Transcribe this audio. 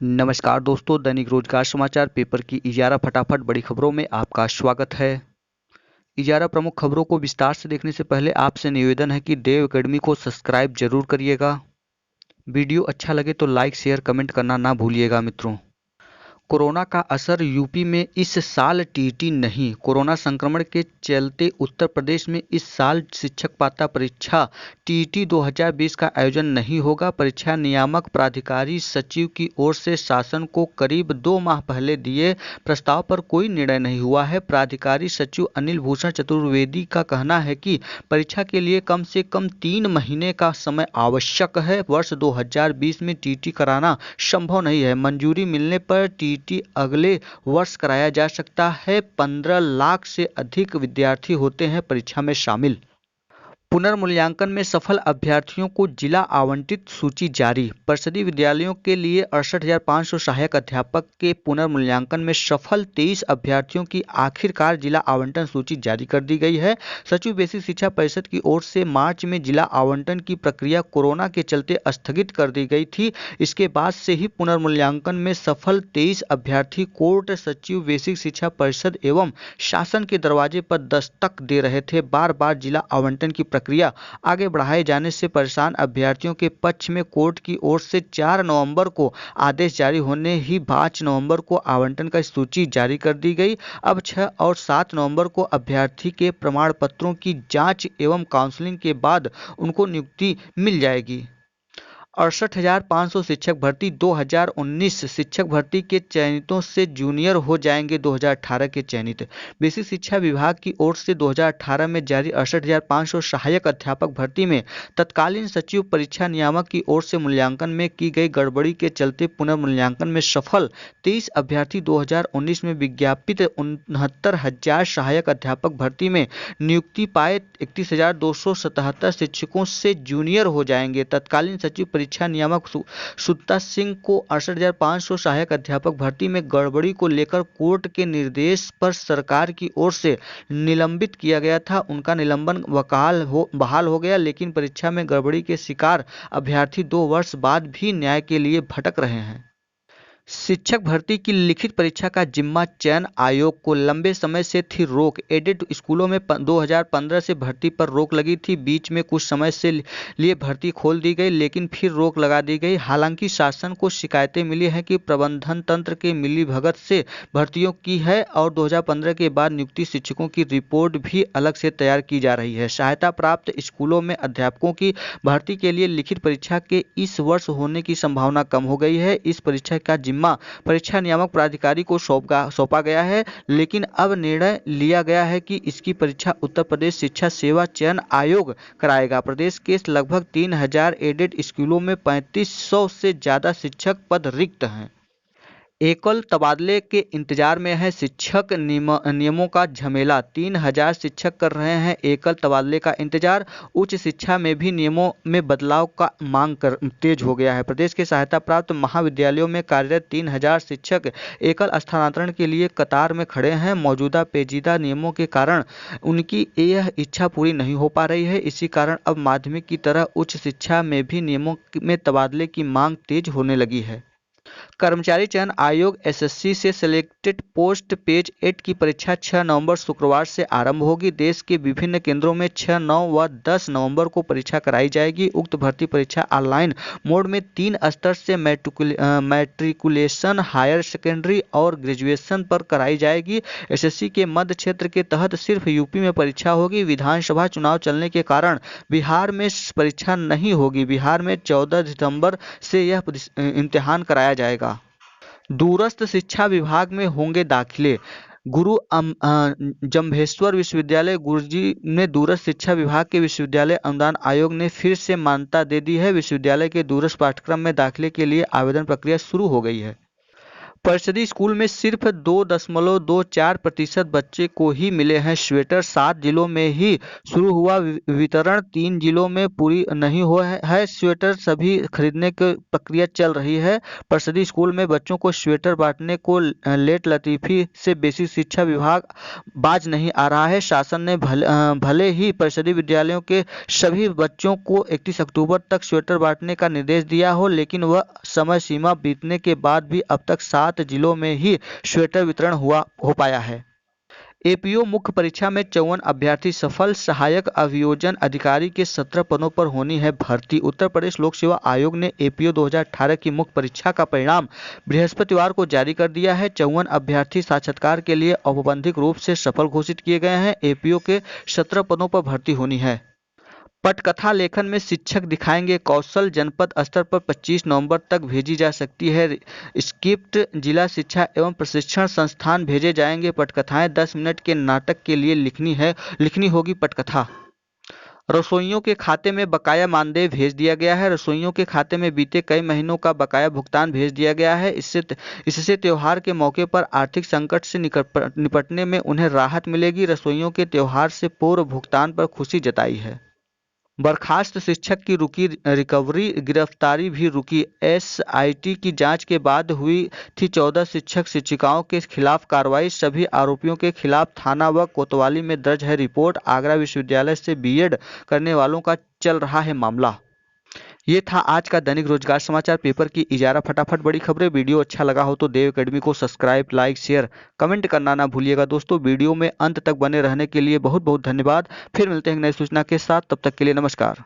नमस्कार दोस्तों, दैनिक रोजगार समाचार पेपर की इजारा फटाफट बड़ी खबरों में आपका स्वागत है। इजारा प्रमुख खबरों को विस्तार से देखने से पहले आपसे निवेदन है कि देव एकेडमी को सब्सक्राइब जरूर करिएगा। वीडियो अच्छा लगे तो लाइक शेयर कमेंट करना ना भूलिएगा मित्रों। कोरोना का असर यूपी में इस साल टीटी नहीं। कोरोना संक्रमण के चलते उत्तर प्रदेश में इस साल शिक्षक पात्रता परीक्षा टीटी 2020 का आयोजन नहीं होगा। परीक्षा नियामक प्राधिकारी सचिव की ओर से शासन को करीब 2 माह पहले दिए प्रस्ताव पर कोई निर्णय नहीं हुआ है। प्राधिकारी सचिव अनिल भूषण चतुर्वेदी का कहना है कि परीक्षा के लिए कम से कम 3 महीने का समय आवश्यक है। वर्ष 2020 में टीटी कराना संभव नहीं है। मंजूरी मिलने पर टीटी अगले वर्ष कराया जा सकता है। 15 लाख से अधिक विद्यार्थी होते हैं परीक्षा में शामिल। पुनर्मूल्यांकन में सफल अभ्यर्थियों को जिला आवंटित सूची जारी। परिषदीय विद्यालयों के लिए 68,500 सहायक अध्यापक के पुनर्मूल्यांकन में सफल 23 अभ्यर्थियों की आखिरकार जिला आवंटन सूची जारी कर दी गई है। सचिव बेसिक शिक्षा परिषद की ओर से मार्च में जिला आवंटन की प्रक्रिया कोरोना के चलते स्थगित कर दी गई थी। इसके बाद से ही पुनर्मूल्यांकन में सफल 23 अभ्यर्थी कोर्ट सचिव बेसिक शिक्षा परिषद एवं शासन के दरवाजे पर दस्तक दे रहे थे। बार बार जिला आवंटन की प्रक्रिया आगे बढ़ाए जाने से परेशान अभ्यर्थियों के पक्ष में कोर्ट की ओर से 4 नवंबर को आदेश जारी होने ही 5 नवंबर को आवंटन का सूची जारी कर दी गई। अब 6 और 7 नवंबर को अभ्यर्थी के प्रमाण पत्रों की जांच एवं काउंसलिंग के बाद उनको नियुक्ति मिल जाएगी। 68,500 शिक्षक भर्ती 2019 शिक्षक भर्ती के चयनितों से जूनियर हो जाएंगे 2018 के चयनित। बेसिक शिक्षा विभाग की ओर से 2018 में जारी 68,500 सहायक अध्यापक भर्ती में तत्कालीन सचिव परीक्षा नियामक की ओर से मूल्यांकन में की गई गड़बड़ी के चलते पुनर्मूल्यांकन में सफल 23 अभ्यर्थी 2019 में विज्ञापित 69,000 सहायक अध्यापक भर्ती में नियुक्ति पाए 31,277 शिक्षकों से जूनियर हो जाएंगे। तत्कालीन सचिव परीक्षा नियामक सुत्ता सिंह को 68,500 सहायक अध्यापक भर्ती में गड़बड़ी को लेकर कोर्ट के निर्देश पर सरकार की ओर से निलंबित किया गया था। उनका निलंबन बहाल हो गया, लेकिन परीक्षा में गड़बड़ी के शिकार अभ्यर्थी 2 वर्ष बाद भी न्याय के लिए भटक रहे हैं। शिक्षक भर्ती की लिखित परीक्षा का जिम्मा चयन आयोग को। लंबे समय से थी रोक। एडेड स्कूलों में 2015 से भर्ती पर रोक लगी थी। बीच में कुछ समय से लिए भर्ती खोल दी गई, लेकिन फिर रोक लगा दी गई। हालांकि शासन को शिकायतें मिली हैं कि प्रबंधन तंत्र के मिलीभगत से भर्तियों की है और 2015 के बाद नियुक्ति शिक्षकों की रिपोर्ट भी अलग से तैयार की जा रही है। सहायता प्राप्त स्कूलों में अध्यापकों की भर्ती के लिए लिखित परीक्षा के इस वर्ष होने की संभावना कम हो गई है। इस परीक्षा का जिम्मा परीक्षा नियामक प्राधिकारी को सौंपा गया है, लेकिन अब निर्णय लिया गया है कि इसकी परीक्षा उत्तर प्रदेश शिक्षा सेवा चयन आयोग कराएगा। प्रदेश के लगभग 3,000 एडेड स्कूलों में 3,500 से ज्यादा शिक्षक पद रिक्त हैं। एकल तबादले के इंतजार में है शिक्षक। नियमों का झमेला। 3,000 शिक्षक कर रहे हैं एकल तबादले का इंतजार। उच्च शिक्षा में भी नियमों में बदलाव का मांग तेज हो गया है। प्रदेश के सहायता प्राप्त महाविद्यालयों में कार्यरत 3,000 शिक्षक एकल स्थानांतरण के लिए कतार में खड़े हैं। मौजूदा पेचीदा नियमों के कारण उनकी यह इच्छा पूरी नहीं हो पा रही है। इसी कारण अब माध्यमिक की तरह उच्च शिक्षा में भी नियमों में तबादले की मांग तेज होने लगी है। कर्मचारी चयन आयोग एसएससी से सिलेक्टेड पोस्ट पेज 8 की परीक्षा 6 नवंबर शुक्रवार से आरंभ होगी। देश के विभिन्न केंद्रों में 6, 9 व 10 नवंबर को परीक्षा कराई जाएगी। उक्त भर्ती परीक्षा ऑनलाइन मोड में 3 स्तर से मैट्रिकुलेशन, हायर सेकेंडरी और ग्रेजुएशन पर कराई जाएगी। एसएससी के मध्य क्षेत्र के तहत सिर्फ यूपी में परीक्षा होगी। विधानसभा चुनाव चलने के कारण बिहार में परीक्षा नहीं होगी। बिहार में 14 दिसंबर से यह इम्तिहान कराया जाएगा। दूरस्थ शिक्षा विभाग में होंगे दाखिले। गुरु जम्भेश्वर विश्वविद्यालय गुरुजी ने दूरस्थ शिक्षा विभाग के विश्वविद्यालय अनुदान आयोग ने फिर से मान्यता दे दी है। विश्वविद्यालय के दूरस्थ पाठ्यक्रम में दाखिले के लिए आवेदन प्रक्रिया शुरू हो गई है। परिषदीय स्कूल में सिर्फ 2.24% बच्चे को ही मिले हैं स्वेटर। 7 जिलों में ही शुरू हुआ वितरण, 3 जिलों में पूरी नहीं हुआ है स्वेटर, सभी खरीदने की प्रक्रिया चल रही है। परिषदीय स्कूल में बच्चों को स्वेटर बांटने को लेट लतीफी से बेसिक शिक्षा विभाग बाज नहीं आ रहा है। शासन ने भले ही परिषदीय विद्यालयों के सभी बच्चों को 31 अक्टूबर तक स्वेटर बांटने का निर्देश दिया हो, लेकिन वह समय सीमा बीतने के बाद भी अब तक 7 जिलों में ही स्वेटर वितरण हो पाया है। एपीओ मुख्य परीक्षा में 54 अभ्यर्थी सफल। सहायक अभियोजन अधिकारी के 17 पदों पर होनी है भर्ती। उत्तर प्रदेश लोक सेवा आयोग ने एपीओ 2018 की मुख्य परीक्षा का परिणाम बृहस्पतिवार को जारी कर दिया है। 54 अभ्यर्थी साक्षात्कार के लिए औपबंधिक रूप से सफल घोषित किए गए हैं। एपीओ के 17 पदों पर भर्ती होनी है। पटकथा लेखन में शिक्षक दिखाएंगे कौशल। जनपद स्तर पर 25 नवंबर तक भेजी जा सकती है स्क्रिप्ट। जिला शिक्षा एवं प्रशिक्षण संस्थान भेजे जाएंगे पटकथाएं। 10 मिनट के नाटक के लिए लिखनी होगी पटकथा। रसोइयों के खाते में बकाया मानदेय भेज दिया गया है। रसोइयों के खाते में बीते कई महीनों का बकाया भुगतान भेज दिया गया है। इससे त्योहार के मौके पर आर्थिक संकट से निपटने में उन्हें राहत मिलेगी। रसोइयों के त्योहार से पूर्व भुगतान पर खुशी जताई है। बर्खास्त शिक्षक की रुकी रिकवरी, गिरफ्तारी भी रुकी। एसआईटी की जांच के बाद हुई थी 14 शिक्षक शिक्षिकाओं के खिलाफ कार्रवाई। सभी आरोपियों के खिलाफ थाना व कोतवाली में दर्ज है रिपोर्ट। आगरा विश्वविद्यालय से बीएड करने वालों का चल रहा है मामला। ये था आज का दैनिक रोजगार समाचार पेपर की इजारा फटाफट बड़ी खबरें। वीडियो अच्छा लगा हो तो देव एकेडमी को सब्सक्राइब, लाइक, शेयर, कमेंट करना ना भूलिएगा दोस्तों। वीडियो में अंत तक बने रहने के लिए बहुत बहुत धन्यवाद। फिर मिलते हैं नई सूचना के साथ, तब तक के लिए नमस्कार।